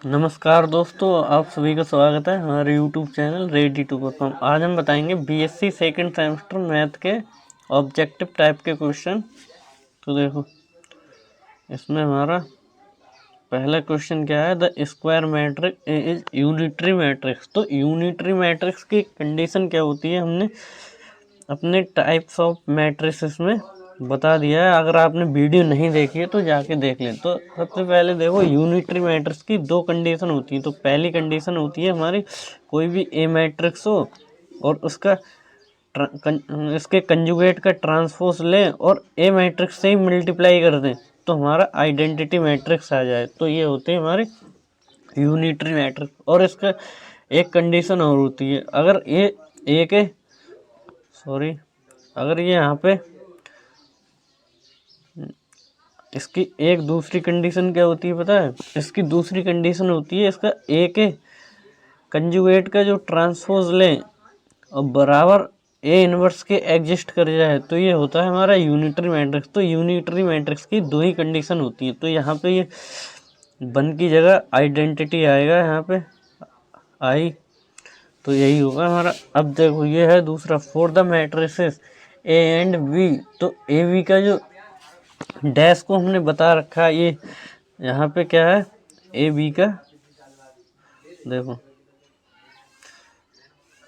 नमस्कार दोस्तों, आप सभी का स्वागत है हमारे YouTube channel ready to perform. आज हम बताएंगे बीएससी सेकंड सेमेस्टर मैथ के ऑब्जेक्टिव टाइप के क्वेश्चन। तो देखो, इसमें हमारा पहला क्वेश्चन क्या है, the square matrix A is unitary matrix. तो यूनिटरी मैट्रिक्स की कंडीशन क्या होती है हमने अपने टाइप्स ऑफ मैट्रिसेस में बता दिया है। अगर आपने वीडियो नहीं देखी है तो जाके देख लें। तो सबसे पहले देखो, यूनिटरी मैट्रिक्स की दो कंडीशन होती है। तो पहली कंडीशन होती है हमारी, कोई भी ए मैट्रिक्स हो और उसका इसके कंजुगेट का ट्रांसपोज लें और ए मैट्रिक्स से ही मल्टीप्लाई कर दें तो हमारा आइडेंटिटी मैट्रिक्स आ जाए। तो ये होते हैं हमारे यूनिटरी मैट्रिक्स। और इसका एक कंडीशन और होती है, अगर ये ए के अगर ये यहाँ पे इसकी एक दूसरी कंडीशन क्या होती है पता है? इसकी दूसरी कंडीशन होती है इसका ए के कंजुगेट का जो ट्रांसपोज लें और बराबर ए इनवर्स के एग्जिस्ट कर जाए तो ये होता है हमारा यूनिटरी मैट्रिक्स। तो यूनिटरी मैट्रिक्स की दो ही कंडीशन होती है। तो यहाँ पे ये वन की जगह आइडेंटिटी आएगा, यहाँ पे आई, तो यही होगा हमारा। अब देखो, ये है दूसरा, for the matrices A and B. तो ए बी का जो डैश को हमने बता रखा है, ये यहाँ पे क्या है, ए बी का देखो।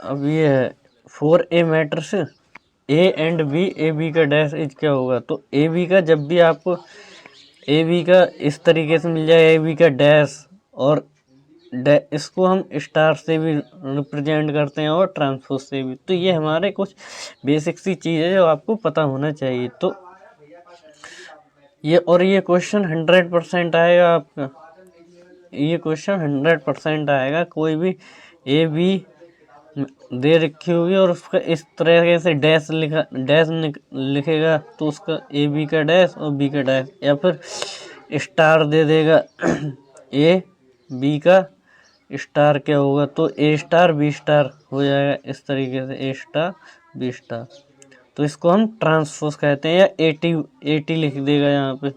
अब ये है for a matrix A and B, A B का डैश इज क्या होगा। तो ए बी का जब भी आपको ए बी का इस तरीके से मिल जाए, ए बी का डैश, और इसको हम स्टार से भी रिप्रेजेंट करते हैं और ट्रांसपोज से भी। तो ये हमारे कुछ बेसिक सी चीज़ है जो आपको पता होना चाहिए। तो ये क्वेश्चन 100% आएगा आपका। ये क्वेश्चन 100% आएगा। कोई भी ए बी दे रखी होगी और उसका इस तरीके से डैश लिखेगा तो उसका ए बी का डैश और बी का डैश, या फिर स्टार दे देगा ए बी का स्टार क्या होगा, तो ए स्टार बी स्टार हो जाएगा इस तरीके से, ए स्टार बी स्टार। तो इसको हम ट्रांसपोज कहते हैं, या एटी लिख देगा यहाँ पे,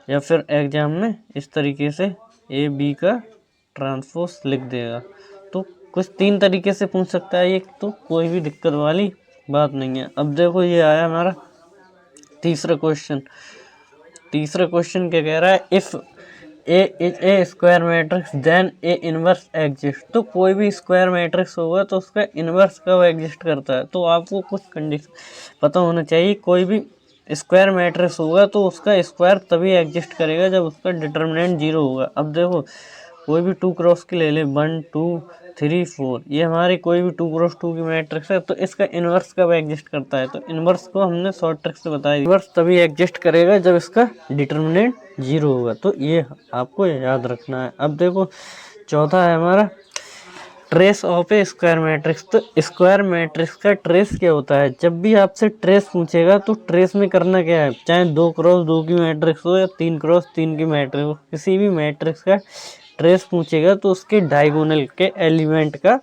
या फिर एग्जाम में इस तरीके से ए बी का ट्रांसपोज लिख देगा। तो कुछ तीन तरीके से पूछ सकता है ये, तो कोई भी दिक्कत वाली बात नहीं है। अब देखो, ये आया हमारा तीसरा क्वेश्चन। तीसरा क्वेश्चन क्या कह रहा है, if A is a square matrix then A inverse exist. तो कोई भी स्क्वायर मैट्रिक्स होगा तो उसका इनवर्स कब एग्जिस्ट करता है। तो आपको कुछ कंडीशन पता होना चाहिए। कोई भी स्क्वायर मैट्रिक्स होगा तो उसका स्क्वायर तभी एग्जिस्ट करेगा जब उसका डिटर्मिनेंट 0 होगा। अब देखो, कोई भी 2 क्रॉस की ले लें, 1 2 3 4, ये हमारी कोई भी 2 क्रॉस 2 की मैट्रिक्स है। तो इसका इनवर्स कब एग्जिस्ट करता है, तो इनवर्स को हमने शॉर्ट ट्रिक से बताया, इनवर्स तभी एग्जिस्ट करेगा जब इसका डिटर्मिनेंट 0 होगा। तो ये आपको याद रखना है। अब देखो, चौथा है हमारा trace of a square matrix. तो स्क्वायर मैट्रिक्स का ट्रेस क्या होता है? जब भी आपसे ट्रेस पूछेगा तो ट्रेस में करना क्या है, चाहे 2 क्रॉस 2 की मैट्रिक्स हो या 3 क्रॉस 3 की मैट्रिक्स हो, किसी भी मैट्रिक्स का ट्रेस पूछेगा तो उसके डायगोनल के एलिमेंट का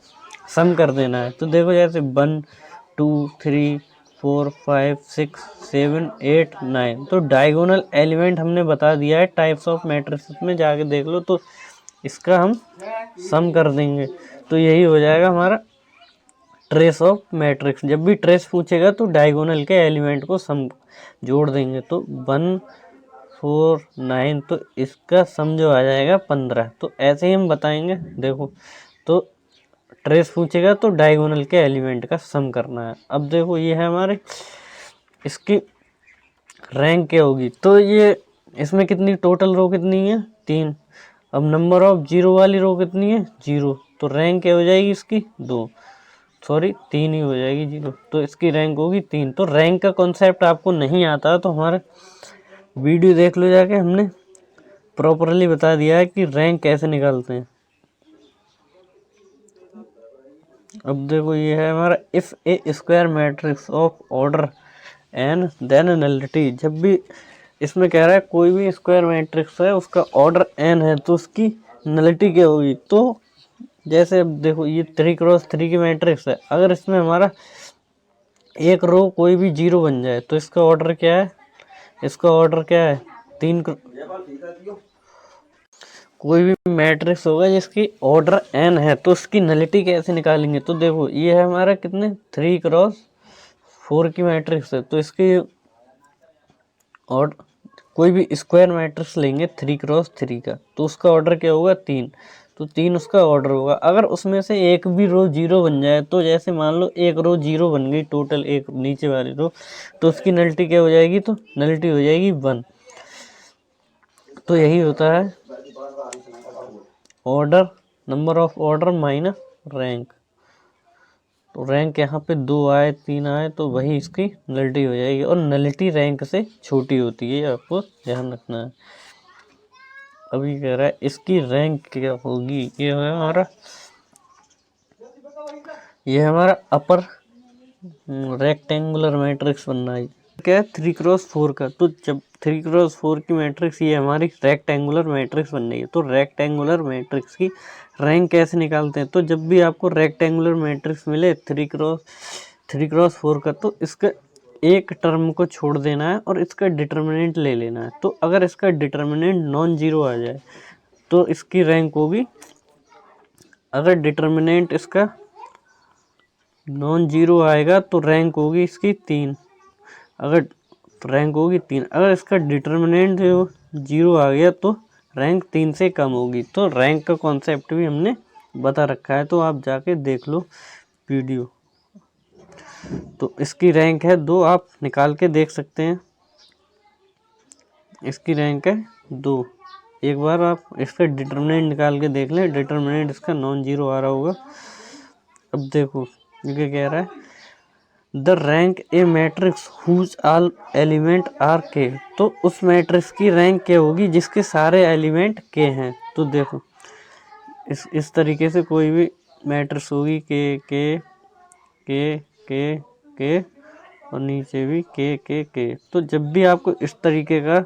सम कर देना है। तो देखो, जैसे 1 2 3 4 5 6 7 8 9, तो डायगोनल एलिमेंट हमने बता दिया है टाइप्स ऑफ मैट्रिक्स में, जाके देख लो। तो इसका हम सम कर देंगे तो यही हो जाएगा हमारा ट्रेस ऑफ मैट्रिक्स। जब भी ट्रेस पूछेगा तो डायगोनल के एलिमेंट को सम जोड़ देंगे। तो 1 4 9, तो इसका सम जो आ जाएगा 15। तो ऐसे ही हम बताएंगे। देखो, तो ट्रेस पूछेगा तो डायगोनल के एलिमेंट का सम करना है। अब देखो, ये है हमारे, इसकी रैंक क्या होगी। तो ये इसमें कितनी टोटल रो कितनी है, 3। अब नंबर ऑफ 0 वाली रो कितनी है, 0। तो रैंक क्या हो जाएगी इसकी, 3 ही हो जाएगी, 0। तो इसकी रैंक होगी 3। तो रैंक का कॉन्सेप्ट आपको नहीं आता तो हमारे वीडियो देख लो जाके, हमने प्रॉपरली बता दिया है कि रैंक कैसे निकालते हैं। अब देखो, ये है हमारा, if a square matrix of order N then nullity. जब भी इसमें कह रहा है कोई भी स्क्वायर मैट्रिक्स है उसका ऑर्डर एन है तो उसकी नलिटी क्या होगी। तो जैसे अब देखो, ये 3 क्रॉस 3 की मैट्रिक्स है, अगर इसमें हमारा एक रो कोई भी 0 बन जाए तो इसका ऑर्डर क्या है, इसका ऑर्डर क्या है, कोई भी मैट्रिक्स होगा जिसकी ऑर्डर n है तो उसकी नलिटी कैसे निकालेंगे। तो देखो ये है हमारा कितने 3x4 की मैट्रिक्स है, तो इसकी और कोई भी स्क्वायर मैट्रिक्स लेंगे 3x3 का, तो उसका ऑर्डर क्या होगा 3, तो 3 उसका ऑर्डर होगा। अगर उसमें से एक भी रो जीरो बन जाए, तो जैसे मान लो एक रो जीरो बन गई टोटल एक नीचे वाली रो, तो उसकी नलिटी क्या हो जाएगी, तो नलिटी हो जाएगी 1। तो यही होता है order, number of order minus rank. तो रैंक यहाँ पे 2 आए 3 आए तो वही इसकी नलिटी हो जाएगी, और नलिटी रैंक से छोटी होती है, आपको ध्यान रखना है। अभी कह रहा है इसकी रैंक क्या होगी, ये हमारा अपर रेक्टेंगुलर मैट्रिक्स बनना है। क्या है 3x4 का, तो जब 3x4 की मैट्रिक्स ये हमारी रेक्टेंगुलर मैट्रिक्स बन रही है, तो रेक्टेंगुलर मैट्रिक्स की रैंक कैसे निकालते हैं। तो जब भी आपको रेक्टेंगुलर मैट्रिक्स मिले 3x4 का, तो इसका एक टर्म को छोड़ देना है और इसका डिटर्मिनेंट ले लेना है। तो अगर इसका डिटर्मिनेंट नॉन जीरो आ जाए तो इसकी रैंक होगी, अगर डिटर्मिनेंट इसका नॉन जीरो आएगा तो रैंक होगी इसकी 3, अगर रैंक होगी 3, अगर इसका डिटर्मिनेंट जीरो आ गया तो रैंक 3 से कम होगी। तो रैंक का कॉन्सेप्ट भी हमने बता रखा है, तो आप जाके देख लो वीडियो। तो इसकी रैंक है 2, आप निकाल के देख सकते हैं, इसकी रैंक है 2। एक बार आप इसका डिटर्मिनेंट निकाल के देख लें, डिटर्मिनेंट इसका नॉन जीरो आ रहा होगा। अब देखो ये कह रहा है the rank a matrix whose all element are K, तो उस मैट्रिक्स की रैंक क्या होगी जिसके सारे एलिमेंट के हैं। तो देखो इस तरीके से कोई भी मैट्रिक्स होगी के और नीचे भी के। तो जब भी आपको इस तरीके का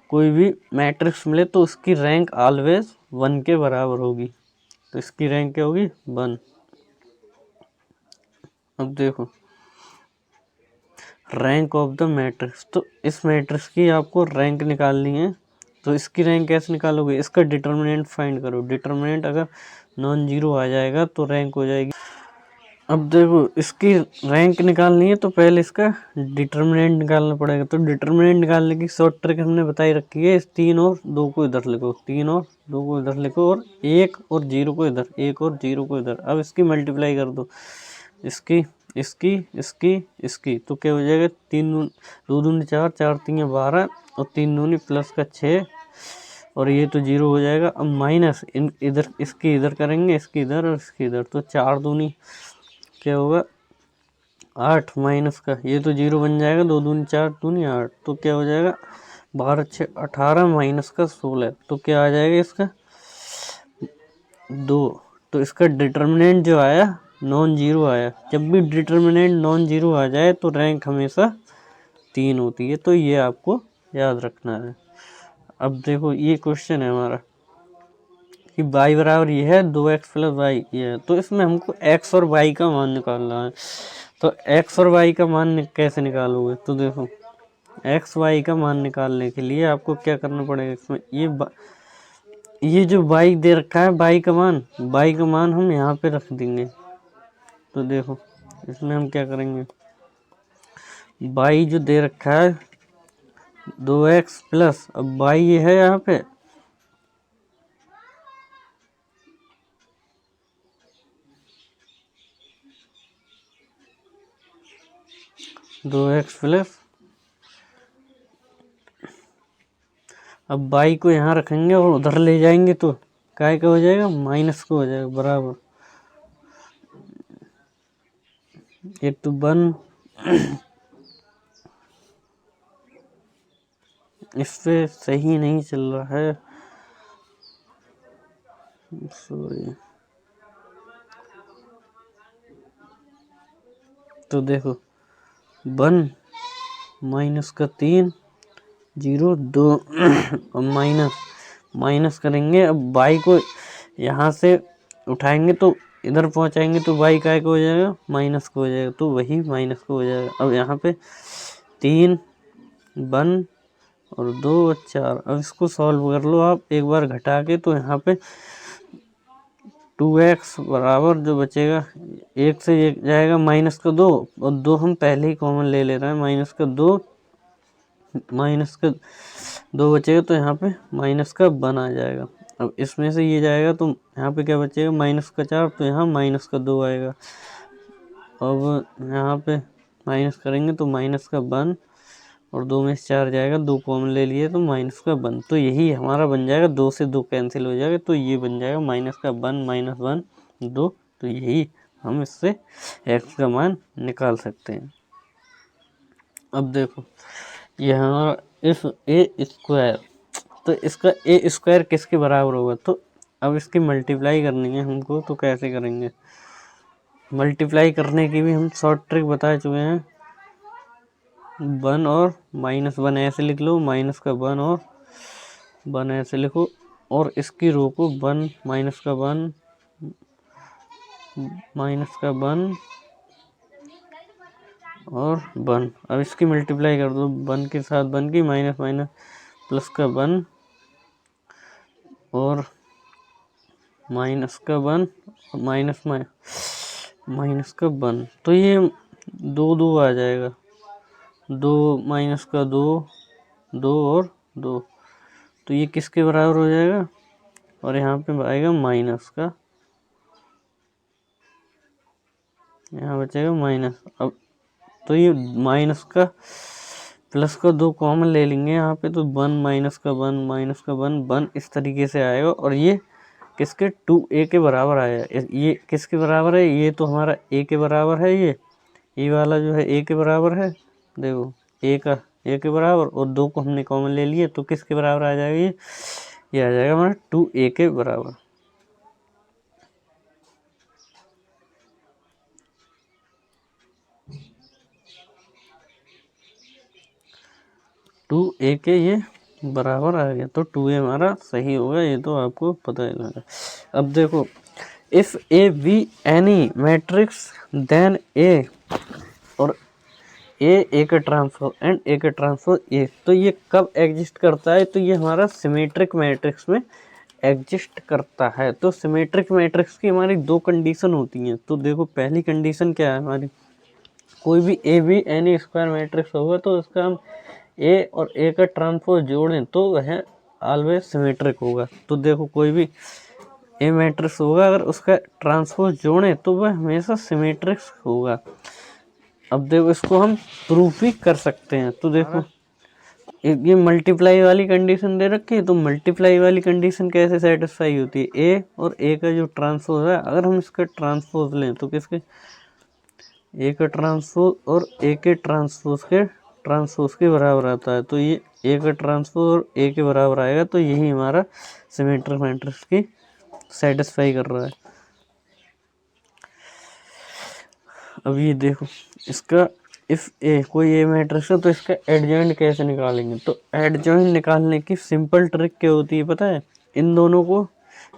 कोई भी मैट्रिक्स मिले तो उसकी रैंक ऑलवेज 1 के बराबर होगी। तो इसकी रैंक क्या होगी 1। अब देखो रैंक ऑफ द मैट्रिक्स, तो इस मैट्रिक्स की आपको रैंक निकालनी है। तो इसकी रैंक कैसे निकालोगे, इसका डिटर्मिनेंट फाइंड करो, डिटर्मिनेंट अगर नॉन जीरो आ जाएगा तो रैंक हो जाएगी। अब देखो इसकी रैंक निकालनी है तो पहले इसका डिटर्मिनेंट निकालना पड़ेगा। तो डिटर्मिनेंट निकालने की शॉर्ट ट्रिक हमने बताई रखी है, इस 3 और 2 को इधर लिखो, 3 और 2 को इधर लिखो, और 1 और 0 को इधर, 1 और 0 को इधर। अब इसकी मल्टीप्लाई कर दो, इसकी तो क्या हो जाएगा 3 2 दूनी 4, 4 3 12 और 3 दूनी प्लस का 6, और ये तो 0 हो जाएगा। अब माइनस इधर इसकी इधर करेंगे, इसकी इधर और इसकी इधर, तो 4 दूनी क्या होगा 8, माइनस का ये तो 0 बन जाएगा, 2 दूनी 4 दूनी 8, तो क्या हो जाएगा 12 6 18 माइनस का 16, तो क्या आ जाएगा इसका 2। तो इसका डिटर्मिनेंट जो आया नॉन जीरो आया। जब भी डिटर्मिनेंट नॉन जीरो आ जाए तो रैंक हमेशा 3 होती है, तो ये आपको याद रखना है। अब देखो ये क्वेश्चन है हमारा कि y बराबर ये है 2x प्लस वाई, ये है, तो इसमें हमको x और y का मान निकालना है। तो x और y का मान कैसे निकालोगे, तो देखो x y का मान निकालने के लिए आपको क्या करना पड़ेगा, इसमें ये जो y दे रखा है y का मान हम यहाँ पे रख देंगे। तो देखो इसमें हम क्या करेंगे, y जो दे रखा है 2x प्लस, अब y ये है यहाँ पे 2x प्लस, अब y को यहाँ रखेंगे और उधर ले जाएंगे तो काय का हो जाएगा माइनस को हो जाएगा बराबर, ये तो 1 इससे सही नहीं चल रहा है, सॉरी। तो देखो 1 माइनस का 3 0 2 और माइनस करेंगे। अब y को यहाँ से उठाएंगे तो इधर पहुँचाएंगे तो y काय को हो जाएगा माइनस को हो जाएगा, तो वही माइनस को हो जाएगा। अब यहाँ पे 3 1 और 2 और 4। अब इसको सॉल्व कर लो आप एक बार घटा के, तो यहाँ पे 2x बराबर जो बचेगा, 1 से 1 जाएगा माइनस का 2, और 2 हम पहले ही कॉमन ले रहे हैं, माइनस का 2 बचेगा, तो यहाँ पे माइनस का 1 आ जाएगा। अब इसमें से ये जाएगा तो यहाँ पे क्या बचेगा, माइनस का 4, तो यहाँ माइनस का 2 आएगा। अब यहाँ पे माइनस करेंगे तो माइनस का 1, और 2 में से 4 जाएगा, 2 कॉमन ले लिए तो माइनस का 1, तो यही हमारा बन जाएगा। 2 से 2 कैंसिल हो जाएगा, तो ये बन जाएगा माइनस का 1 माइनस 1 2। तो यही हम इससे x का मान निकाल सकते हैं। अब देखो ये हमारा इफ ए स्क्वायर, तो इसका ए स्क्वायर किसके बराबर होगा, तो अब इसकी मल्टीप्लाई करनी है हमको, तो कैसे करेंगे। मल्टीप्लाई करने की भी हम शॉर्ट ट्रिक बता चुके हैं। 1 और माइनस 1 ऐसे लिख लो, माइनस का 1 और 1 ऐसे लिखो, और इसकी रो को 1 माइनस का 1 माइनस का 1 और 1। अब इसकी मल्टीप्लाई कर दो, 1 के साथ 1 की, माइनस माइनस प्लस का 1 और माइनस का 1 माइनस माइनस का 1, तो ये 2 2 आ जाएगा, 2 माइनस का 2 2 और 2, तो ये किसके बराबर हो जाएगा, और यहाँ पे आएगा माइनस का, यहाँ बचेगा माइनस। अब तो ये माइनस का प्लस का 2 कॉमन ले लेंगे यहाँ पे, तो 1 माइनस का 1 माइनस का 1 1 इस तरीके से आएगा, और ये किसके 2a के बराबर आया। ये किसके बराबर है, ये तो हमारा a के बराबर है, ये वाला जो है a के बराबर है, देखो a के बराबर, और 2 को हमने कॉमन ले लिए, तो किसके बराबर आ जाएगा, ये आ जाएगा हमारा 2a के बराबर। टू ए के ये बराबर आ गया, तो 2a हमारा सही होगा, ये तो आपको पता है। अब देखो if A B any matrix then A, और ए का ट्रांसपोज एंड ए का ट्रांसपोज ए, तो ये कब एग्जिस्ट करता है, तो ये हमारा सिमेट्रिक मैट्रिक्स में एग्जिस्ट करता है। तो सिमेट्रिक मैट्रिक्स की हमारी 2 कंडीशन होती हैं। तो देखो पहली कंडीशन क्या है हमारी, कोई भी ए बी एनी स्क्वायर मैट्रिक्स होगा, तो इसका हम ए और ए का ट्रांसपोज जोड़ें तो वह ऑलवेज सिमेट्रिक होगा। तो देखो कोई भी ए मैट्रिक्स होगा, अगर उसका ट्रांसपोज जोड़ें तो वह हमेशा सिमेट्रिक होगा। अब देखो इसको हम प्रूफ भी कर सकते हैं। तो देखो ये मल्टीप्लाई वाली कंडीशन दे रखी है, तो मल्टीप्लाई वाली कंडीशन कैसे सेटिस्फाई होती है, ए और ए का जो ट्रांसपोज है, अगर हम इसका ट्रांसपोज लें तो किसके, ए का ट्रांसपोज और ए के ट्रांसपोज के बराबर आता है। तो ये ए का ट्रांसपोज और ए के बराबर आएगा, तो यही हमारा सिमेट्रिक मैट्रिक्स की सेटिस्फाई कर रहा है। अब ये देखो इसका इफ ए कोई ए मैट्रिक्स है, तो इसका एडजॉइंट कैसे निकालेंगे। तो एडजॉइंट निकालने की सिंपल ट्रिक क्या होती है पता है, इन दोनों को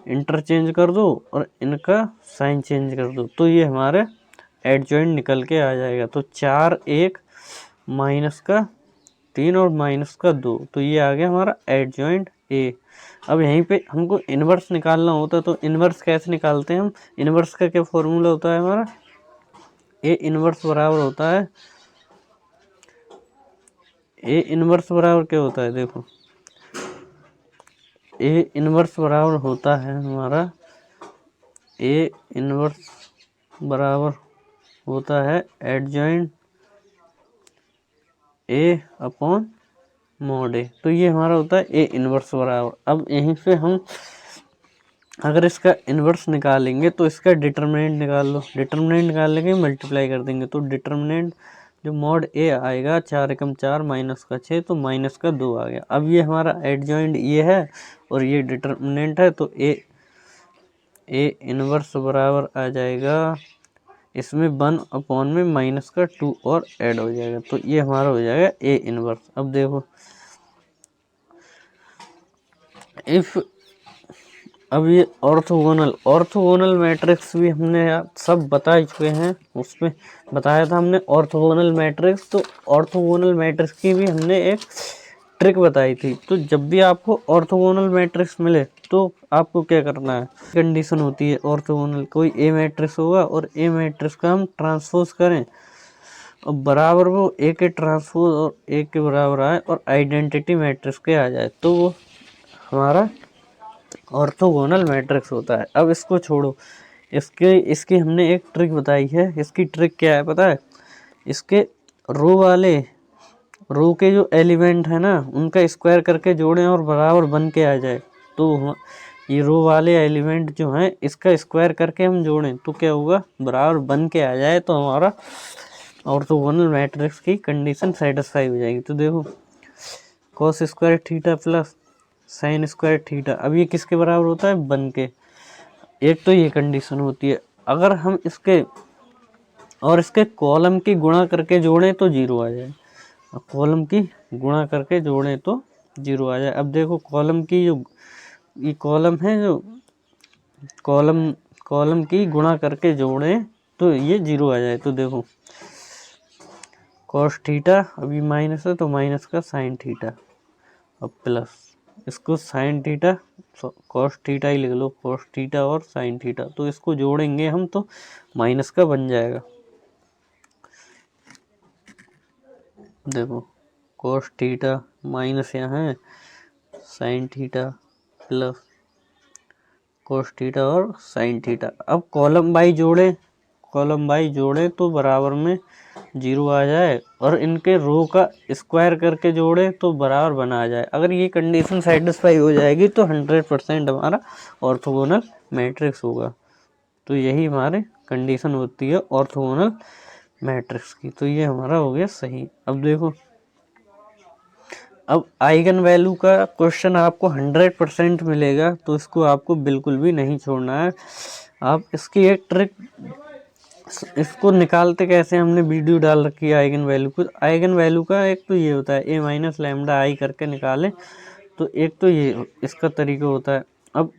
इंटरचेंज कर दो और इनका साइन चेंज कर दो, तो ये हमारे एडजॉइंट निकल के आ जाएगा। तो 4 1 माइनस का 3 और माइनस का 2, तो ये आ गया हमारा एडजॉइंट ए। अब यहीं पे हमको इन्वर्स निकालना होता है, तो इन्वर्स कैसे निकालते हैं हम, इन्वर्स का क्या फॉर्मूला होता है हमारा, ए इन्वर्स बराबर होता है, ए इन्वर्स बराबर क्या होता है, देखो ए इन्वर्स बराबर होता है हमारा, ए इन्वर्स बराबर होता है एडजॉइंट ए अपॉन मॉड ए। तो ये हमारा होता है ए इन्वर्स बराबर। अब यहीं से हम अगर इसका इन्वर्स निकालेंगे तो इसका डिटर्मिनेंट निकाल लो, डिटर्मिनेंट निकालने के मल्टीप्लाई कर देंगे, तो डिटर्मिनेंट जो मॉड ए आएगा 4 एकम 4 माइनस का 6, तो माइनस का 2 आ गया। अब ये हमारा एडजॉइंट ये है और ये डिटर्मिनेंट है, तो ए इन्वर्स बराबर आ जाएगा, इसमें 1 अपॉन में माइनस का 2 और ऐड हो जाएगा, तो ये हमारा हो जाएगा ए इन्वर्स। अब देखो इफ अब ये ऑर्थोगोनल मैट्रिक्स भी हमने सब बता चुके हैं, उसमें बताया था हमने ऑर्थोगोनल मैट्रिक्स। तो ऑर्थोगोनल मैट्रिक्स की भी हमने एक ट्रिक बताई थी। तो जब भी आपको ऑर्थोगोनल मैट्रिक्स मिले तो आपको क्या करना है, कंडीशन होती है ऑर्थोगोनल, कोई ए मैट्रिक्स होगा और ए मैट्रिक्स का हम ट्रांसपोज करें और बराबर वो ए के ट्रांसपोज और ए के बराबर आए और आइडेंटिटी मैट्रिक्स के आ जाए तो वो हमारा ऑर्थोगोनल मैट्रिक्स होता है। अब इसको छोड़ो, इसकी हमने एक ट्रिक बताई है। इसकी ट्रिक क्या है पता है, इसके रो के जो एलिमेंट है ना उनका स्क्वायर करके जोड़ें और बराबर बन के आ जाए तो ये रो वाले एलिमेंट जो हैं इसका स्क्वायर करके हम जोड़ें तो क्या होगा, बराबर बन के आ जाए तो हमारा ऑर्थोगोनल मैट्रिक्स की कंडीशन सेटिस्फाई हो जाएगी। तो देखो cos square theta plus sine square theta, अब ये किसके बराबर होता है, बन के। एक तो ये कंडीशन होती है। अगर हम इसके कॉलम की गुणा करके जोड़ें तो जीरो आ जाए, कॉलम की गुणा करके जोड़ें तो जीरो आ जाए। अब देखो कॉलम की जो ये कॉलम है, जो कॉलम की गुणा करके जोड़ें तो ये जीरो आ जाए। तो देखो कॉस थीटा, अभी माइनस है तो माइनस का साइन थीटा और प्लस इसको साइन थीटा, कॉस थीटा ही लिख लो, कॉस थीटा और साइन थीटा, तो इसको जोड़ेंगे हम तो माइनस का बन जाएगा। देखो कॉस थीटा माइनस यहाँ है, sine theta plus cos theta और साइन थीटा। अब कॉलम बाई जोड़े तो बराबर में जीरो आ जाए और इनके रो का स्क्वायर करके जोड़े तो बराबर बना आ जाए। अगर ये कंडीशन सेटिस्फाई हो जाएगी तो 100% हमारा ऑर्थोगोनल मैट्रिक्स होगा। तो यही हमारे कंडीशन होती है ऑर्थोगोनल मैट्रिक्स की। तो ये हमारा हो गया सही। अब देखो, अब आइगन वैल्यू का क्वेश्चन आपको 100% मिलेगा तो इसको आपको बिल्कुल भी नहीं छोड़ना है। आप इसकी एक ट्रिक, इसको निकालते कैसे हमने वीडियो डाल रखी है आइगन वैल्यू को। आइगन वैल्यू का एक तो ये होता है ए माइनस लैम्डा आई करके निकालें, तो एक तो ये इसका तरीका होता है। अब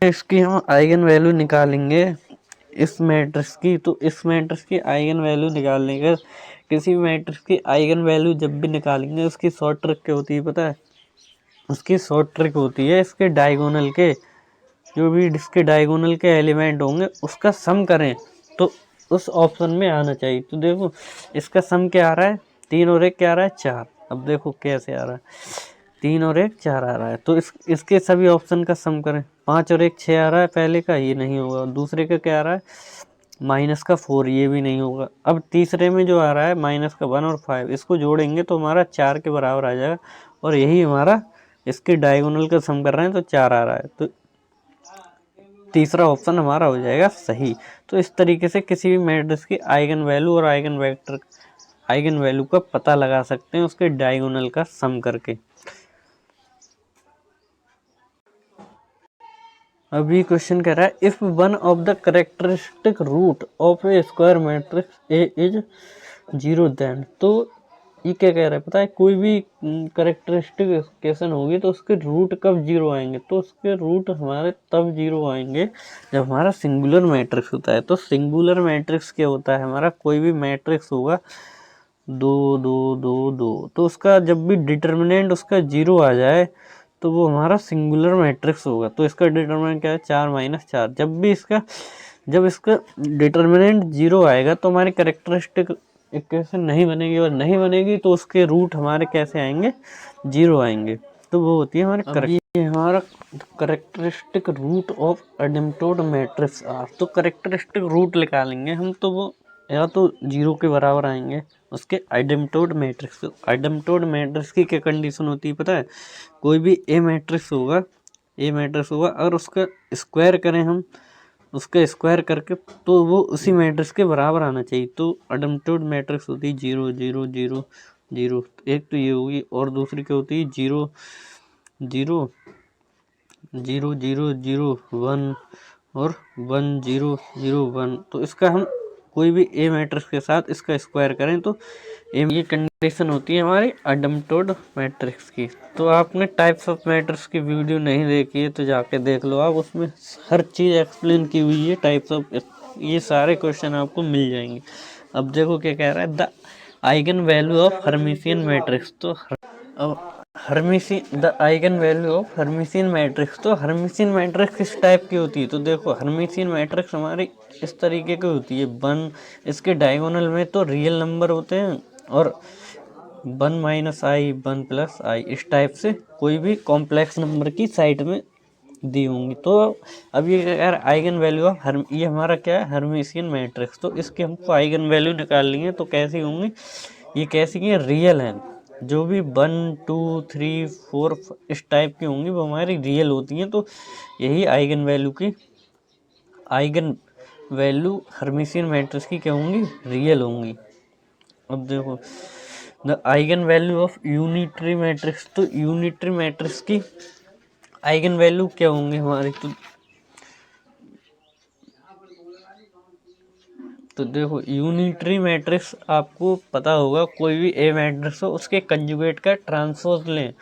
इसकी हम आइगन वैल्यू निकालेंगे इस मैट्रिक्स की, तो इस मैट्रिक्स की आइगन वैल्यू निकालने का, किसी भी मैट्रिक्स की आइगन वैल्यू जब भी निकालेंगे उसकी शॉर्ट ट्रिक क्या होती है पता है, उसकी शॉर्ट ट्रिक होती है इसके डायगोनल के, जो भी इसके डायगोनल के एलिमेंट होंगे उसका सम करें तो उस ऑप्शन में आना चाहिए। तो देखो इसका सम क्या आ रहा है, 3 और 1 क्या आ रहा है, 4। अब देखो कैसे आ रहा है, 3 और 1 4 आ रहा है, तो इसके सभी ऑप्शन का सम करें। 5 और 1 6 आ रहा है पहले का, ये नहीं होगा। दूसरे का क्या आ रहा है, माइनस का 4, ये भी नहीं होगा। अब तीसरे में जो आ रहा है माइनस का 1 और 5, इसको जोड़ेंगे तो हमारा 4 के बराबर आ जाएगा और यही हमारा इसके डायगोनल का सम कर रहे हैं तो 4 आ रहा है, तो तीसरा ऑप्शन हमारा हो जाएगा सही। तो इस तरीके से किसी भी मैट्रिक्स की आइगन वैल्यू और आइगन वैल्यू का पता लगा सकते हैं उसके डायगोनल का सम करके। अभी क्वेश्चन कह रहा है if one of the characteristic root of a square matrix A is 0 then, तो ये क्या कह रहा है पता है, कोई भी कैरेक्टरिस्टिक इक्वेशन होगी तो उसके रूट कब 0 आएंगे, तो उसके रूट हमारे तब 0 आएंगे जब हमारा सिंगुलर मैट्रिक्स होता है। तो सिंगुलर मैट्रिक्स क्या होता है, हमारा कोई भी मैट्रिक्स होगा 2 2 2 2, तो उसका जब भी डिटर्मिनेंट उसका 0 आ जाए तो वो हमारा सिंगुलर मैट्रिक्स होगा। तो इसका डिटर्मिनेंट क्या है, 4 माइनस 4। जब इसका डिटर्मिनेंट 0 आएगा तो हमारी कैरेक्टरिस्टिक इक्वेशन नहीं बनेगी, और नहीं बनेगी तो उसके रूट हमारे कैसे आएंगे, 0 आएंगे। तो वो होती है हमारे ये हमारा characteristic root of asymptote matrix are. तो कैरेक्टरिस्टिक रूट निकालेंगे हम तो वो या तो 0 के बराबर आएंगे उसके आइडेम्प्टोड मैट्रिक्स। आइडेम्प्टोड मैट्रिक्स की क्या कंडीशन होती है पता है, कोई भी ए मैट्रिक्स होगा अगर उसका स्क्वायर करें हम, उसका स्क्वायर करके तो वो उसी मैट्रिक्स के बराबर आना चाहिए। तो आइडेम्प्टोड मैट्रिक्स होती है 0 0 0 0, एक तो ये होगी, और दूसरी क्या होती है 0 0 0 0 0 1 और 1 0 0 1। तो इसका हम कोई भी ए मैट्रिक्स के साथ इसका स्क्वायर करें तो ये कंडीशन होती है हमारी आइडेम्प्टोड मैट्रिक्स की। तो आपने टाइप्स ऑफ मैट्रिक्स की वीडियो नहीं देखी है तो जाके देख लो आप, उसमें हर चीज़ एक्सप्लेन की हुई है टाइप्स ऑफ, ये सारे क्वेश्चन आपको मिल जाएंगे। अब देखो क्या कह रहा है, the eigen value of Hermitian matrix. तो अब Hermitian the eigen value of Hermitian matrix. तो हर्मिशियन मैट्रिक्स किस टाइप की होती है? तो देखो हर्मिशियन मैट्रिक्स हमारी इस तरीके की होती है। वन इसके डायगोनल में तो रियल नंबर होते हैं और 1 - i 1 + i इस टाइप से कोई भी कॉम्प्लेक्स नंबर की साइड में दी होंगी। तो अब ये यार आइगन वैल्यू ऑफ ये हमारा क्या है? Hermitian matrix. तो इसके हमको आइगन वैल्यू निकालनी है। तो कैसी होंगी? ये कैसी है? रियल हैं। जो भी 1 2 3 4 इस टाइप की होंगी वो हमारी रियल होती हैं। तो यही आइगन वैल्यू हर्मिशियन मैट्रिक्स की क्या होंगी? रियल होंगी। अब देखो the eigen value of unitary matrix. तो यूनिटरी मैट्रिक्स की आइगन वैल्यू क्या होंगी हमारी? तो देखो यूनिटरी मैट्रिक्स आपको पता होगा, कोई भी ए मैट्रिक्स हो उसके कंजुगेट का ट्रांसपोज लें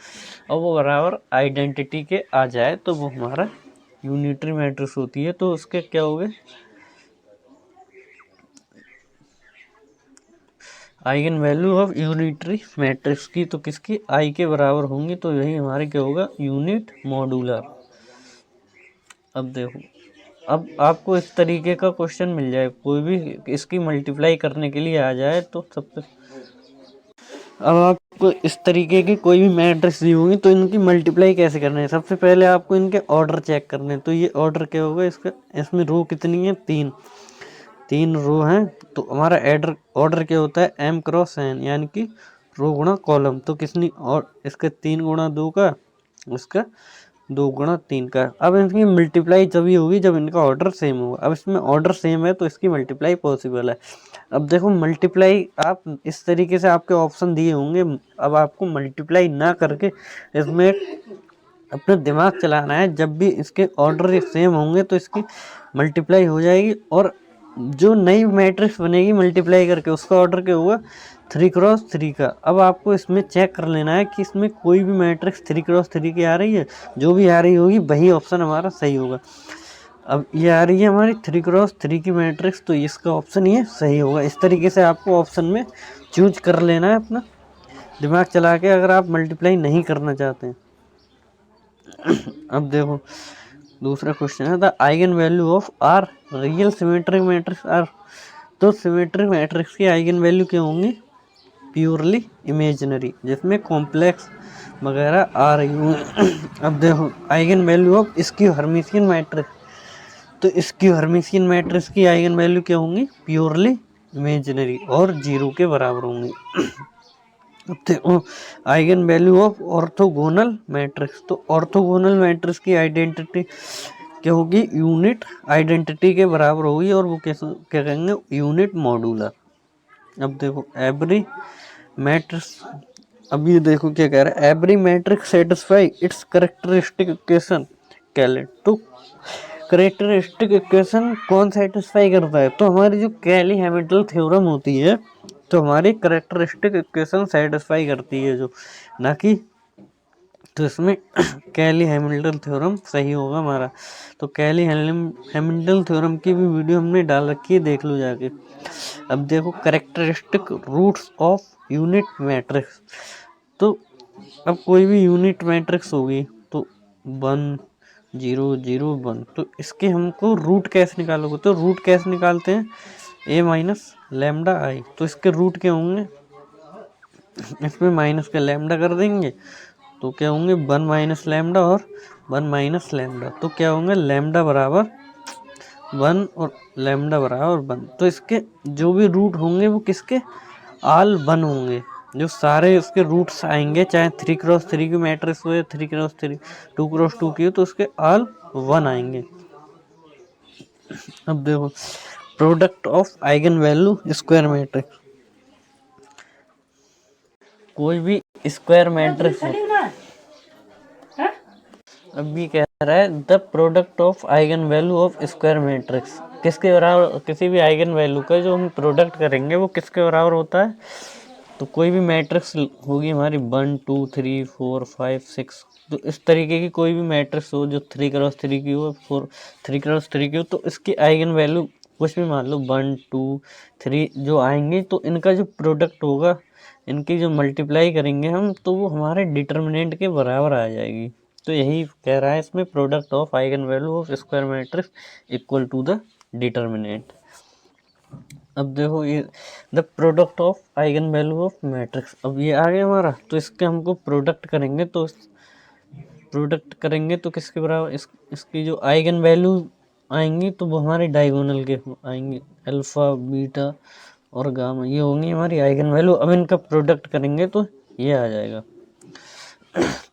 और वो बराबर आइडेंटिटी के आ जाए तो वो हमारा यूनिटरी मैट्रिक्स होती है। तो उसके क्या हो गए? Eigen value of unitary matrix की तो किसकी? आई के बराबर होंगी। तो यही हमारे क्या होगा? Unit modular. अब देखो, अब आपको इस तरीके का क्वेश्चन मिल जाए, कोई भी इसकी मल्टीप्लाई करने के लिए आ जाए तो सबसे अब आपको इस तरीके की कोई भी मैट्रिक्स दी होगी तो इनकी मल्टीप्लाई कैसे करना है? सबसे पहले आपको इनके ऑर्डर चेक करने हैं। तो ये ऑर्डर क्या होगा इसका? इसमें रो कितनी है? 3 रो हैं। तो हमारा ऑर्डर क्या होता है? m × n, यानी कि रो गुणा कॉलम। तो कितनी? और इसका 3 × 2 का, इसका 2 × 3 का। अब इनकी मल्टीप्लाई तभी होगी जब इनका ऑर्डर सेम होगा। अब इसमें ऑर्डर सेम है तो इसकी मल्टीप्लाई पॉसिबल है। अब देखो मल्टीप्लाई आप इस तरीके से आपके ऑप्शन दिए होंगे। अब आपको मल्टीप्लाई ना करके इसमें अपना दिमाग चलाना है। जब भी इसके ऑर्डर सेम होंगे तो इसकी मल्टीप्लाई हो जाएगी और जो नई मैट्रिक्स बनेगी मल्टीप्लाई करके उसका ऑर्डर क्या होगा? 3 × 3 का। अब आपको इसमें चेक कर लेना है कि इसमें कोई भी मैट्रिक्स 3 × 3 की आ रही है। जो भी आ रही होगी वही ऑप्शन हमारा सही होगा। अब ये आ रही है हमारी 3 × 3 की मैट्रिक्स, तो इसका ऑप्शन ये सही होगा। इस तरीके से आपको ऑप्शन में चूज कर लेना है अपना दिमाग चला के, अगर आप मल्टीप्लाई नहीं करना चाहते हैं। अब देखो दूसरा क्वेश्चन है the eigen value of are real symmetric matrix are. तो सिमेट्रिक मैट्रिक्स की आइगन वैल्यू क्या होंगी? प्योरली इमेजिनरी, जिसमें कॉम्प्लेक्स वगैरह आ रही होंगी। अब देखो आइगन वैल्यू ऑफ इसकी हर्मिशियन मैट्रिक्स। तो इसकी हर्मिशियन मैट्रिक्स की आइगन वैल्यू क्या होंगी? प्योरली इमेजिनरी और 0 के बराबर होंगी। अब देखो eigen value of orthogonal matrix. तो ऑर्थोगोनल मैट्रिक्स की आइडेंटिटी क्या होगी? यूनिट आइडेंटिटी के बराबर होगी और वो कैसे क्या कहेंगे? Unit modular. अब देखो एवरी मैट्रिक्स, अब ये देखो क्या कह रहा है? Every matrix satisfy its characteristic equation कैलेट। तो कैरेक्टरिस्टिक इक्वेशन कौन सेटिस्फाई करता है? तो हमारी जो कैली हैमिल्टन थ्योरम होती है तो हमारी कैरेक्टरिस्टिक इक्वेशन सेटिस्फाई करती है जो, ना कि तो इसमें कैली हैमिल्टन थ्योरम सही होगा हमारा। तो कैली हैमिल्टन थ्योरम की भी वीडियो हमने डाल रखी है, देख लो जाके। अब देखो characteristic roots of unit matrix. तो अब कोई भी यूनिट मैट्रिक्स होगी तो 1 0 0 1, तो इसके हमको रूट कैसे निकालोगे? तो रूट कैसे निकालते हैं? a - λI। तो इसके रूट क्या होंगे? इसमें माइनस का लैम्डा कर देंगे तो क्या होंगे? 1 - λ और 1 - λ। तो क्या होंगे? लैम्डा बराबर 1 और लैम्डा बराबर 1। तो इसके जो भी रूट होंगे वो किसके? ऑल 1 होंगे। जो सारे उसके रूट्स आएंगे, चाहे 3 × 3 की मैट्रिक्स हो या 3 × 3 2 × 2 की हो, तो उसके ऑल 1 आएंगे। अब देखो product of eigen value square matrix. कोई भी स्क्वायर मैट्रिक्स हो, अब ये कह रहा है the product of eigen value of square matrix किसके बराबर? किसी भी आइगन वैल्यू का जो हम प्रोडक्ट करेंगे वो किसके बराबर होता है? तो कोई भी मैट्रिक्स होगी हमारी 1 2 3 4 5 6, तो इस तरीके की कोई भी मैट्रिक्स हो जो 3 × 3 की हो, 3 × 3 की हो, तो इसकी आइगन वैल्यू कुछ भी मान लो 1 2 3 जो आएंगे तो इनका जो प्रोडक्ट होगा, इनकी जो मल्टीप्लाई करेंगे हम, तो वो हमारे डिटर्मिनेंट के बराबर आ जाएगी। तो यही कह रहा है इसमें, product of eigen value of square matrix equal to the determinant. अब देखो ये the product of eigen value of matrix, अब ये आ गया हमारा। तो इसके हमको प्रोडक्ट करेंगे, तो किसके बराबर, इसकी जो आइगन वैल्यू आएंगी तो वो हमारे डायगोनल के आएंगे, अल्फा बीटा और गामा, ये होंगी हमारी आइगन वैल्यू। अब इनका प्रोडक्ट करेंगे तो ये आ जाएगा।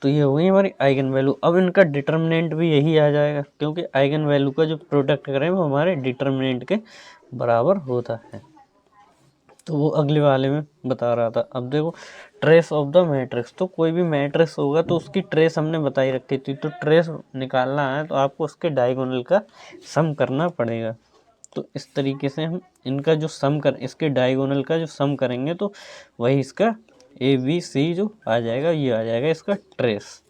तो ये हो गई हमारी आइगन वैल्यू। अब इनका डिटर्मिनेंट भी यही आ जाएगा, क्योंकि आइगन वैल्यू का जो प्रोडक्ट करें वो हमारे डिटर्मिनेंट के बराबर होता है। तो वो अगले वाले में बता रहा था। अब देखो ट्रेस ऑफ द मैट्रिक्स, तो कोई भी मैट्रिक्स होगा तो उसकी ट्रेस हमने बताई रखी थी। तो ट्रेस निकालना है तो आपको उसके डायगोनल का सम करना पड़ेगा। तो इस तरीके से हम इनका जो सम कर, इसके डायगोनल का जो सम करेंगे तो वही इसका ABC जो आ जाएगा, ये आ जाएगा इसका ट्रेस।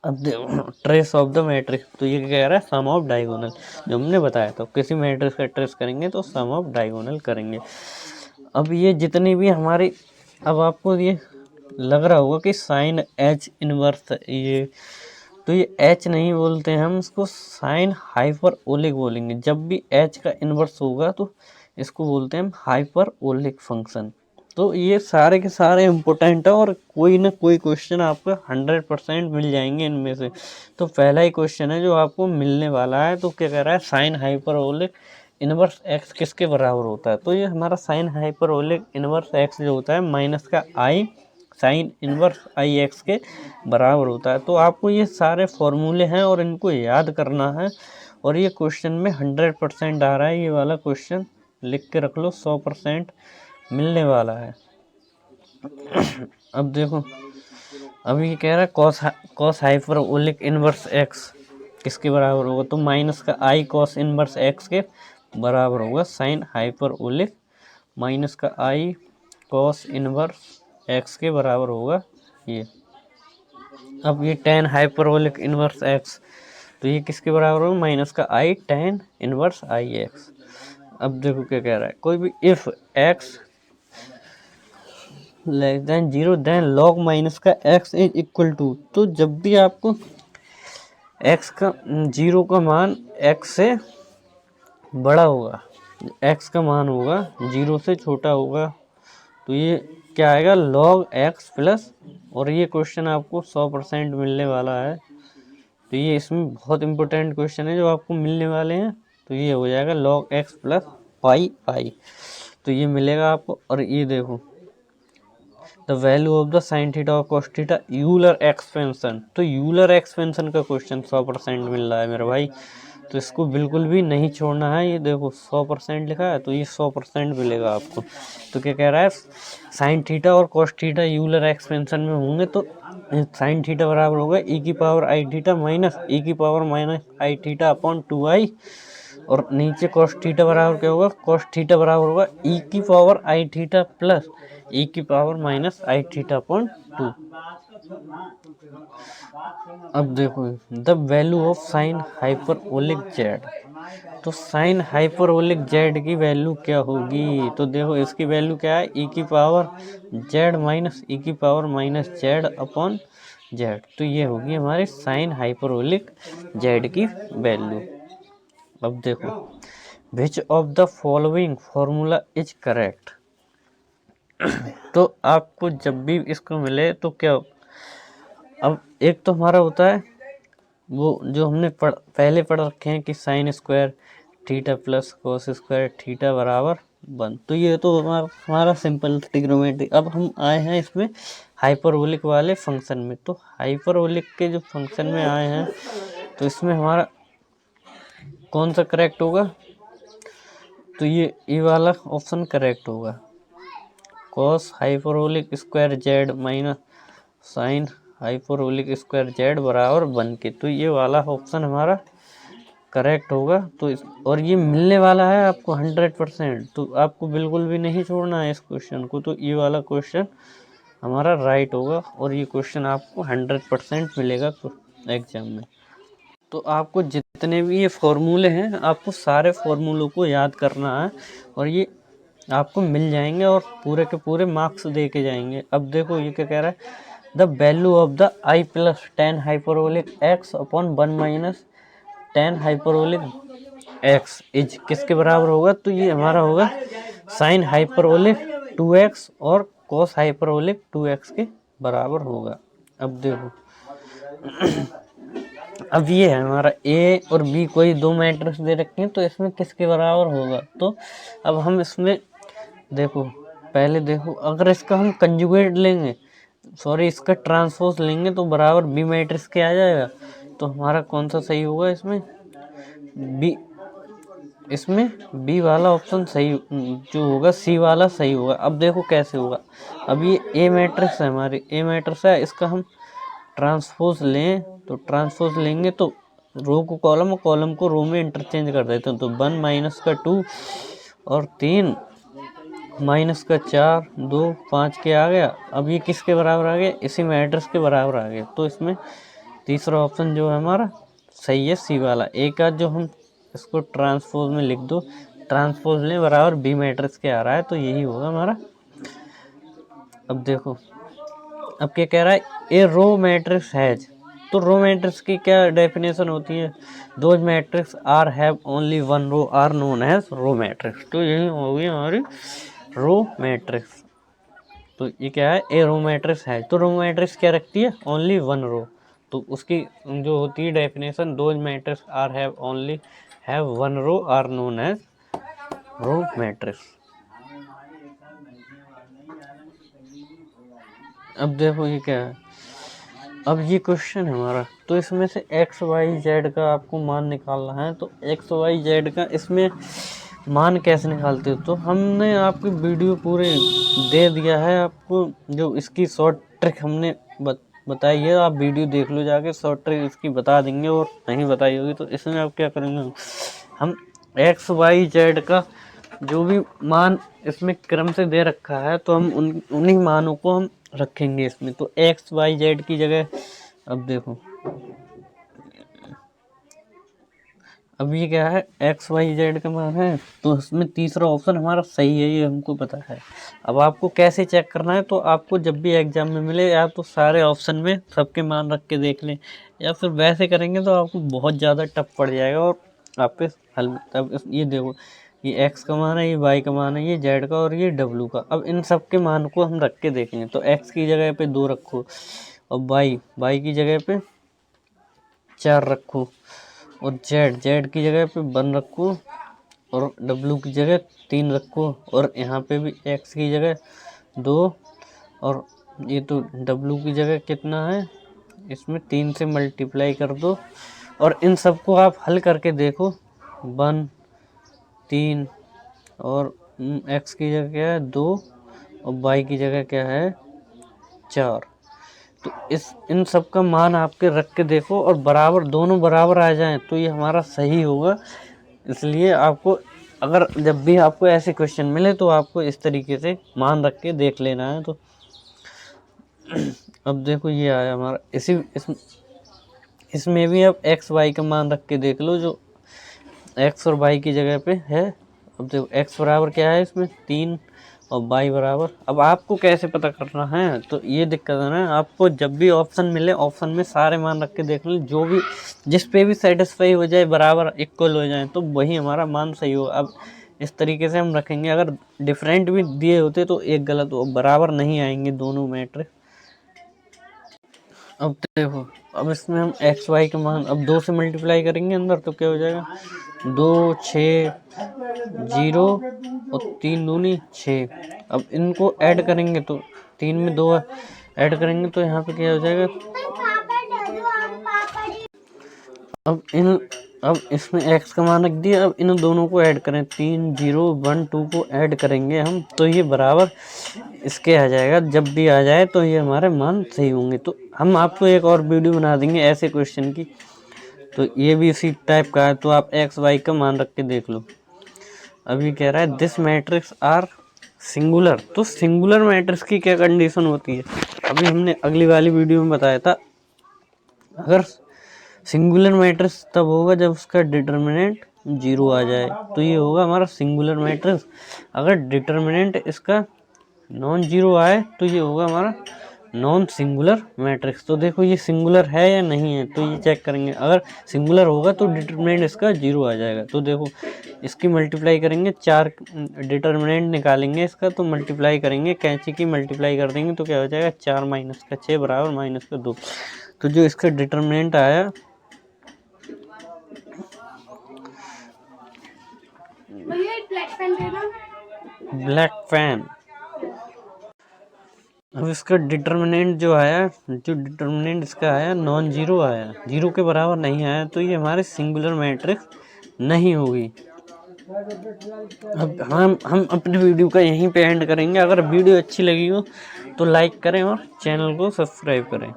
अब देखो ट्रेस ऑफ द मैट्रिक्स, तो ये कह रहा है सम ऑफ डायगोनल, जो हमने बताया था किसी मैट्रिक्स का ट्रेस करेंगे तो सम ऑफ डायगोनल करेंगे। अब ये जितनी भी हमारी, अब आपको ये लग रहा होगा कि साइन H इनवर्स, ये तो ये H नहीं बोलते हैं हम, इसको साइन हाइपरबोलिक बोलेंगे। जब भी H का इनवर्स होगा तो इसको बोलते हैं हम हाइपरबोलिक फंक्शन। तो ये सारे के सारे इम्पोर्टेंट है और कोई ना कोई क्वेश्चन आपको 100% मिल जाएंगे इनमें से। तो पहला ही क्वेश्चन है जो आपको मिलने वाला है, तो क्या कह रहा है, साइन हाइपरबोलिक इनवर्स एक्स किसके बराबर होता है। तो ये हमारा साइन हाइपरबोलिक इनवर्स एक्स जो होता है माइनस का आई साइन इनवर्स आई एक्स के बराबर होता है। तो आपको ये सारे फॉर्मूले हैं और इनको याद करना है, और ये क्वेश्चन में 100% आ रहा है। ये वाला क्वेश्चन लिख के रख लो, 100% मिलने वाला है। अब देखो, अब ये कह रहा है कॉस हाइपरबोलिक इनवर्स एक्स किसके बराबर होगा, तो माइनस का आई कॉस इनवर्स एक्स के बराबर होगा साइन हाइपरबोलिक माइनस का आई कॉस इनवर्स एक्स के बराबर होगा ये। अब ये टेन हाइपरबोलिक इनवर्स एक्स, तो ये किसके बराबर होगा, माइनस का I tan inverse I X. अब देखो क्या कह रहा है, कोई भी if X less than 0 then log minus का x इज इक्वल टू, तो जब भी आपको x का 0 का मान x से बड़ा होगा, x का मान होगा 0 से छोटा होगा, तो ये क्या आएगा, log x प्लस, और ये क्वेश्चन आपको 100% मिलने वाला है। तो ये इसमें बहुत इंपॉर्टेंट क्वेश्चन है जो आपको मिलने वाले हैं। तो ये हो जाएगा log x प्लस पाई आई, तो ये मिलेगा आपको। और ये देखो the value of the sine theta और कॉस थीटा यूलर एक्सपेंशन, तो यूलर एक्सपेंशन का क्वेश्चन 100% मिल रहा है मेरे भाई, तो इसको बिल्कुल भी नहीं छोड़ना है। ये देखो 100% लिखा है, तो ये 100% मिलेगा आपको। तो क्या कह रहा है, साइन थीटा और कॉस थीटा यूलर एक्सपेंशन में होंगे तो साइन थीटा बराबर होगा ई की पावर आई थीटा माइनस ई की पावर माइनस आई थीटा अपॉन 2i, और नीचे कॉस थीटा बराबर क्या होगा, कॉस थीटा बराबर होगा ई की पावर आई थीटा प्लस ई की पावर माइनस आई थीटा अपॉन 2। अब देखो the value of sine hyperbolic Z, तो साइन हाइपरबोलिक जेड की वैल्यू क्या होगी, तो देखो इसकी वैल्यू क्या है, ई की पावर जेड माइनस ई की power minus Z upon Z, तो ये होगी हमारी साइन हाइपरबोलिक जेड की वैल्यू। अब देखो which of the following formula is correct, तो आपको जब भी इसको मिले तो क्या, अब एक तो हमारा होता है वो जो हमने पहले पढ़ रखे हैं कि sine square theta plus cos square theta बराबर 1, तो ये तो हमारा सिंपल ट्रिग्नोमेट्री। अब हम आए हैं इसमें हाइपरबोलिक वाले फंक्शन में, तो हाइपरबोलिक के जो फंक्शन में आए हैं तो इसमें हमारा कौन सा करेक्ट होगा, तो ये वाला ऑप्शन करेक्ट होगा, cos hyperbolic square Z minus sine hyperbolic square Z बराबर 1 के, तो ये वाला ऑप्शन हमारा करेक्ट होगा। तो और ये मिलने वाला है आपको 100%, तो आपको बिल्कुल भी नहीं छोड़ना है इस क्वेश्चन को। तो ये वाला क्वेश्चन हमारा राइट होगा और ये क्वेश्चन आपको 100% मिलेगा एग्जाम में। तो आपको जितने भी ये फॉर्मूले हैं आपको सारे फॉर्मूलों को याद करना है और ये आपको मिल जाएंगे और पूरे के पूरे मार्क्स दे के जाएंगे। अब देखो ये क्या कह रहा है, the value of the I plus 10 hyperbolic x upon 1 minus 10 hyperbolic x is किसके बराबर होगा, तो ये हमारा होगा साइन हाइपरबोलिक 2x और कॉस हाइपरबोलिक 2x के बराबर होगा। अब देखो अब ये है हमारा ए और बी कोई दो मैट्रिक्स दे रखे हैं तो इसमें किसके बराबर होगा। तो अब हम इसमें देखो पहले देखो अगर इसका हम कंजुगेट लेंगे सॉरी इसका ट्रांसपोज लेंगे तो बराबर बी मैट्रिक्स के आ जाएगा। तो हमारा कौन सा सही होगा इसमें बी वाला ऑप्शन सही जो होगा, सी वाला सही होगा। अब देखो कैसे होगा, अब ये ए मैट्रिक्स है हमारी ए मैट्रिक्स है, इसका हम ट्रांसपोज लें तो ट्रांसपोज लेंगे तो रो को कॉलम और कॉलम को रो में इंटरचेंज कर देते हैं। तो 1 माइनस का 2 और 3 माइनस का 4 2 5 के आ गया। अब ये किसके बराबर आ गया, इसी मैट्रिक्स के बराबर आ गया। तो इसमें तीसरा ऑप्शन जो है हमारा सही है, सी वाला। एक आध जो हम इसको ट्रांसपोज में लिख दो, ट्रांसपोज लें बराबर बी मैट्रिक्स के आ रहा है, तो यही होगा हमारा। अब देखो अब क्या कह रहा है, ए रो मैट्रिक्स हैज, तो रो मैट्रिक्स की क्या डेफिनेशन होती है, those matrix are have only one row are known as row matrix. तो यही होगी हमारी रो मैट्रिक्स। तो ये क्या है, ए रो मैट्रिक्स है, तो रो मैट्रिक्स क्या रखती है, ओनली वन रो। तो उसकी जो होती है definition, those matrix are have only have one row are known as row matrix. अब देखो ये क्या है, अब ये क्वेश्चन है हमारा, तो इसमें से एक्स वाई जेड का आपको मान निकालना है। तो एक्स वाई जेड का इसमें मान कैसे निकालते हो, तो हमने आपकी वीडियो पूरे दे दिया है आपको, जो इसकी शॉर्ट ट्रिक हमने बताई है, आप वीडियो देख लो जाके, शॉर्ट ट्रिक इसकी बता देंगे। और नहीं बताई होगी तो इसमें आप क्या करेंगे, हम एक्स वाई जेड का जो भी मान इसमें क्रम से दे रखा है तो हम उन्हीं मानों को हम रखेंगे इसमें। तो एक्स वाई जेड की जगह अब देखो अब ये क्या है, एक्स वाई जेड का मान है, तो इसमें तीसरा ऑप्शन हमारा सही है, ये हमको पता है। अब आपको कैसे चेक करना है, तो आपको जब भी एग्जाम में मिले या तो सारे ऑप्शन में सबके मान रख के देख लें, या फिर वैसे करेंगे तो आपको बहुत ज़्यादा टफ पड़ जाएगा और आप पे हल। तब ये देखो ये एक्स का मान है, ये वाई का मान है, ये जेड का और ये डब्लू का। अब इन सब के मान को हम रख के देखेंगे। तो एक्स की जगह पे 2 रखो और वाई की जगह पे 4 रखो और जेड की जगह पे 1 रखो और डब्लू की जगह 3 रखो और यहाँ पे भी एक्स की जगह 2 और ये तो डब्लू की जगह कितना है, इसमें 3 से मल्टीप्लाई कर दो और इन सबको आप हल करके देखो। 1 3 और एक्स की जगह क्या है 2 और वाई की जगह क्या है 4। तो इन सब का मान आपके रख के देखो और बराबर दोनों बराबर आ जाएं तो ये हमारा सही होगा। इसलिए आपको अगर जब भी आपको ऐसे क्वेश्चन मिले तो आपको इस तरीके से मान रख के देख लेना है। तो अब देखो ये आया हमारा इसमें भी अब एक्स वाई का मान रख के देख लो, जो एक्स और वाई की जगह पे है। अब देखो एक्स बराबर क्या है इसमें 3 और वाई बराबर, अब आपको कैसे पता करना है, तो ये दिक्कत है ना, आपको जब भी ऑप्शन मिले ऑप्शन में सारे मान रख के देख लो, जो भी जिस पे भी सेटिस्फाई हो जाए बराबर इक्वल हो जाए तो वही हमारा मान सही हो। अब इस तरीके से हम रखेंगे, अगर डिफरेंट भी दिए होते तो एक गलत हो, बराबर नहीं आएंगे दोनों मैट्रिक्स। अब देखो अब इसमें हम एक्स वाई के मान अब 2 से मल्टीप्लाई करेंगे अंदर तो क्या हो जाएगा 2 6 0 और 3 दूनी 6। अब इनको ऐड करेंगे तो 3 में 2 ऐड करेंगे तो यहाँ पे क्या हो जाएगा, अब इसमें x का मान रख दिया। अब इन दोनों को ऐड करें 3 0 1 2 को ऐड करेंगे हम तो ये बराबर इसके आ जाएगा। जब भी आ जाए तो ये हमारे मान सही होंगे। तो हम आपको एक और वीडियो बना देंगे ऐसे क्वेश्चन की, तो ये भी इसी टाइप का है, तो आप एक्स वाई का मान रख के देख लो। अभी कह रहा है दिस मैट्रिक्स आर सिंगुलर, तो सिंगुलर मैट्रिक्स की क्या कंडीशन होती है, अभी हमने अगली वाली वीडियो में बताया था। अगर सिंगुलर मैट्रिक्स तब होगा जब उसका डिटर्मिनेंट 0 आ जाए, तो ये होगा हमारा सिंगुलर मैट्रिक्स। अगर डिटर्मिनेंट इसका नॉन जीरो आए तो ये होगा हमारा नॉन सिंगुलर मैट्रिक्स। तो देखो ये सिंगुलर है या नहीं है, तो ये चेक करेंगे। अगर सिंगुलर होगा तो डिटर्मिनेंट इसका 0 आ जाएगा। तो देखो इसकी मल्टीप्लाई करेंगे, 4 डिटर्मिनेंट निकालेंगे इसका, तो मल्टीप्लाई करेंगे, कैंची की मल्टीप्लाई कर देंगे तो क्या हो जाएगा, 4 माइनस का 6 बराबर माइनस का 2। तो जो इसका डिटर्मिनेंट आया ब्लैक पेन, अब इसका डिटर्मिनेंट जो आया, जो डिटर्मिनेंट इसका आया नॉन जीरो आया, जीरो के बराबर नहीं आया, तो ये हमारे सिंगुलर मैट्रिक्स नहीं होगी। अब हम अपने वीडियो का यहीं पे एंड करेंगे। अगर वीडियो अच्छी लगी हो तो लाइक करें और चैनल को सब्सक्राइब करें।